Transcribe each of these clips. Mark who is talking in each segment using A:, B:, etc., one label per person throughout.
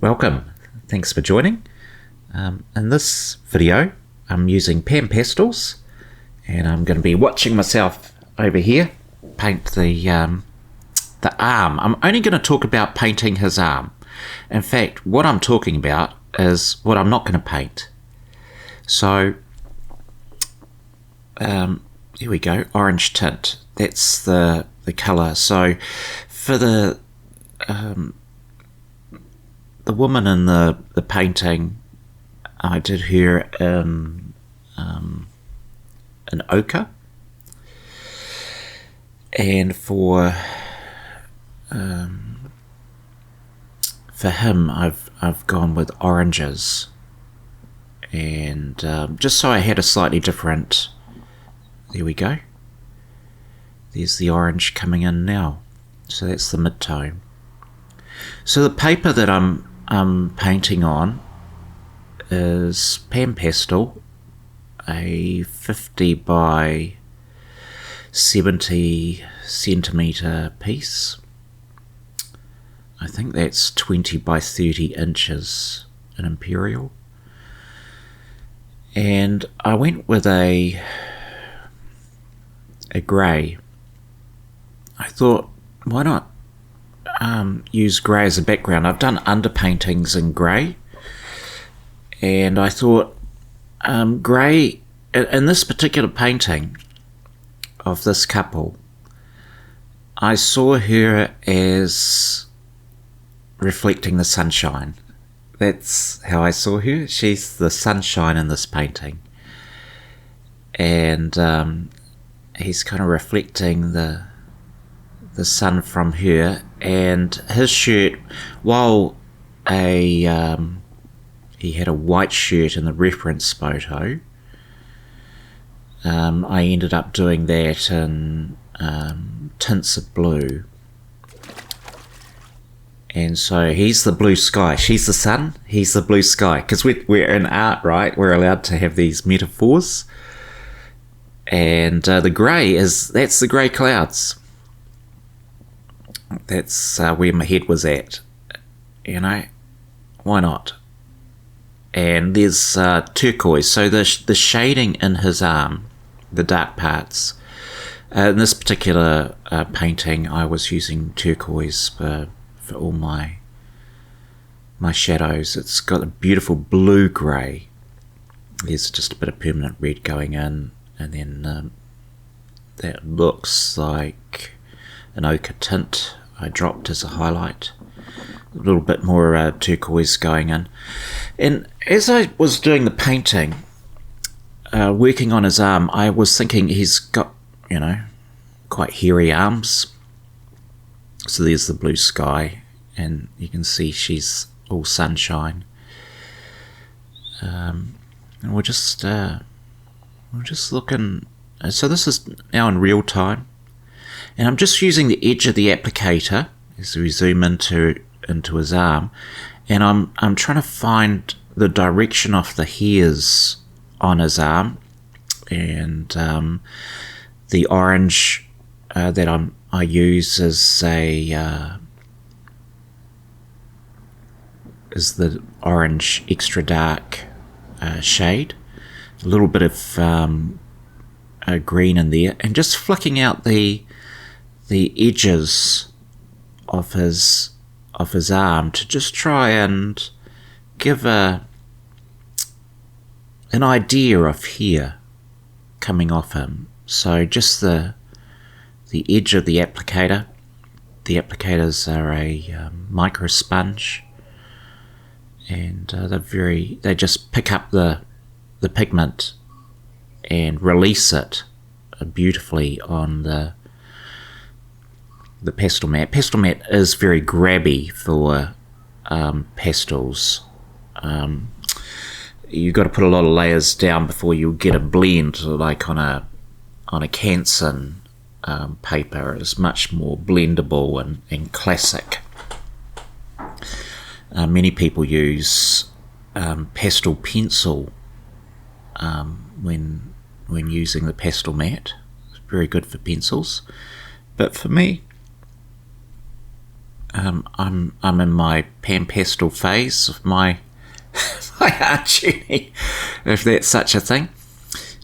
A: Welcome, thanks for joining. In this video I'm using Pastels, and I'm going to be watching myself over here paint the arm. I'm only going to talk about painting his arm. In fact, what I'm talking about is what I'm not going to paint. So here we go, orange tint, that's the colour. So for the woman in the painting, I did her in an ochre, and for him I've gone with oranges, and just so I had a slightly different. There we go. There's the orange coming in now, so that's the mid-tone. So the paper that I'm painting on is Pastel, a 50 by 70 centimeter piece. I think that's 20 by 30 inches, an imperial. And I went with a grey. I thought, why not use grey as a background? I've done underpaintings in grey, and I thought grey, in this particular painting of this couple, I saw her as reflecting the sunshine. That's how I saw her. She's the sunshine in this painting, and he's kind of reflecting the sun from her. And his shirt, while he had a white shirt in the reference photo, I ended up doing that in tints of blue. And so he's the blue sky, she's the sun, he's the blue sky, because we're in art, right? We're allowed to have these metaphors. And the grey that's the grey clouds. That's where my head was at, you know, why not? And there's turquoise, so the shading in his arm, the dark parts. In this particular painting, I was using turquoise for all my shadows. It's got a beautiful blue-grey. There's just a bit of permanent red going in, and then that looks like an ochre tint I dropped as a highlight. A little bit more turquoise going in. And as I was doing the painting, working on his arm, I was thinking he's got, you know, quite hairy arms. So there's the blue sky, and you can see she's all sunshine. And we're just looking. So this is now in real time, and I'm just using the edge of the applicator as we zoom into his arm, and I'm trying to find the direction of the hairs on his arm, and the orange that I use is the orange extra dark shade, a little bit of green in there, and just flicking out the edges of his arm to just try and give an idea of hair coming off him. So just the edge of the applicator. The applicators are a micro sponge, and they just pick up the pigment and release it beautifully on the pastel mat. Pastel mat is very grabby for pastels. You've got to put a lot of layers down before you get a blend, like on a Canson paper. It's much more blendable and classic. Many people use pastel pencil when using the pastel mat. It's very good for pencils, but for me, I'm in my pan pastel phase of my my art journey, if that's such a thing.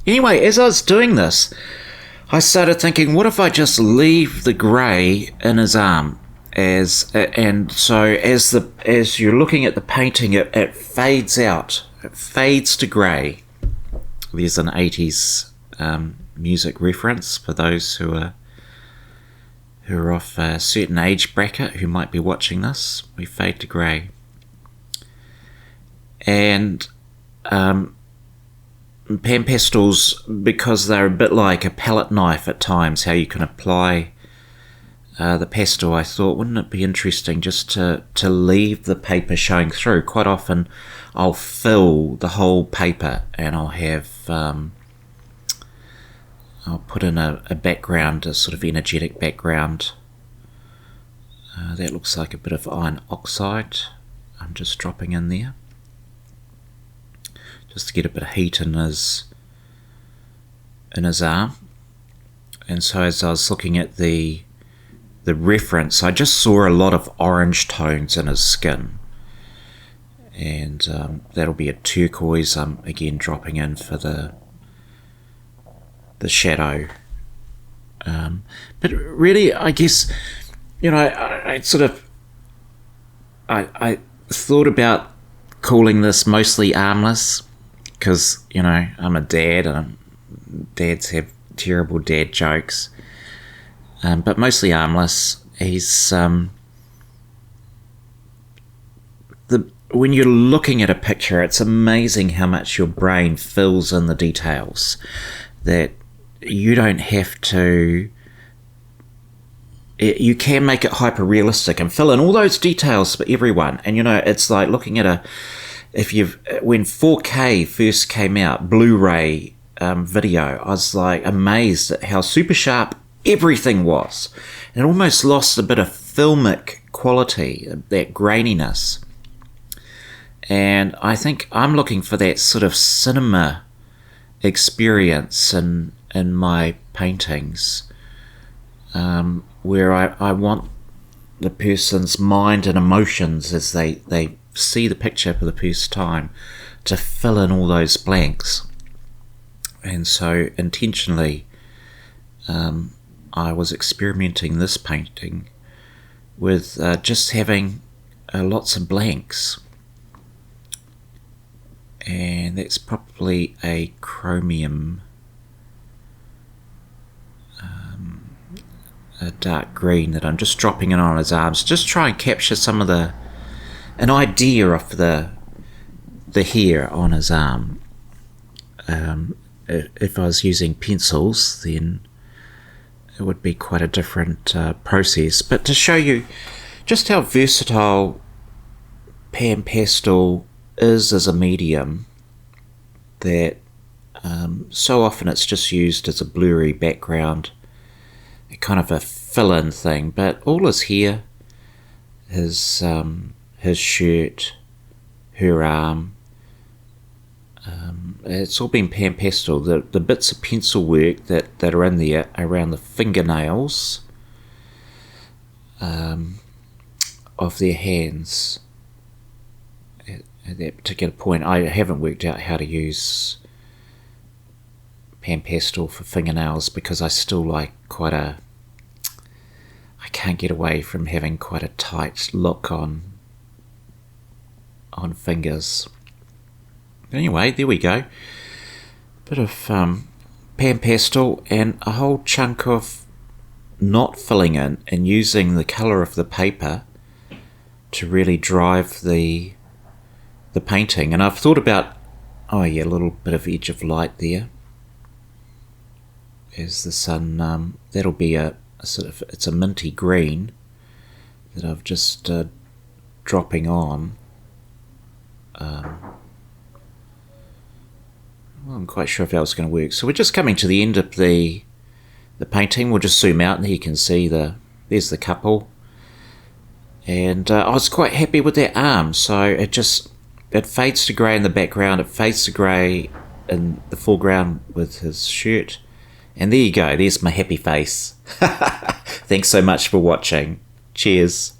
A: Anyway, as I was doing this, I started thinking, what if I just leave the grey in his arm? As you're looking at the painting, it fades out. It fades to grey. There's an 80s music reference for those who are of a certain age bracket who might be watching this. We fade to grey. And pan pastels, because they're a bit like a palette knife at times, how you can apply the pastel, I thought, wouldn't it be interesting just to leave the paper showing through? Quite often I'll fill the whole paper and I'll have I'll put in a background, a sort of energetic background that looks like a bit of iron oxide. I'm just dropping in there just to get a bit of heat in his arm. And so as I was looking at the reference, I just saw a lot of orange tones in his skin, and that'll be a turquoise. I'm again dropping in for the shadow, but really, I guess, you know, I thought about calling this mostly Armless, because, you know, I'm a dad and dads have terrible dad jokes, but mostly Armless. He's when you're looking at a picture, it's amazing how much your brain fills in the details that you don't have to. You can make it hyper realistic and fill in all those details for everyone. And, you know, it's like looking at when 4K first came out, Blu-ray video, I was like amazed at how super sharp everything was. And it almost lost a bit of filmic quality, that graininess. And I think I'm looking for that sort of cinema experience in my paintings, where I want the person's mind and emotions as they see the picture for the first time to fill in all those blanks. And so intentionally I was experimenting this painting with just having lots of blanks. And that's probably a chromium, a dark green that I'm just dropping in on his arms. Just try and capture some of an idea of the hair on his arm. If I was using pencils, then it would be quite a different process. But to show you just how versatile pan pastel is as a medium, that so often it's just used as a blurry background, a kind of a fill-in thing, but all his hair, his shirt, her arm, it's all been pan pastel. The bits of pencil work that are in there around the fingernails of their hands. At that particular point, I haven't worked out how to use pan pastel for fingernails, because I still like I can't get away from having quite a tight look on fingers. Anyway, there we go. Bit of pan pastel and a whole chunk of not filling in and using the colour of the paper to really drive the painting. And I've thought about, a little bit of edge of light there as the sun, that'll be a sort of, it's a minty green that I've just dropping on. I'm quite sure if that was going to work. So we're just coming to the end of the painting. We'll just zoom out and you can see there's the couple. And I was quite happy with their arm. So it fades to grey in the background, it fades to grey in the foreground with his shirt. And there you go, there's my happy face. Thanks so much for watching. Cheers.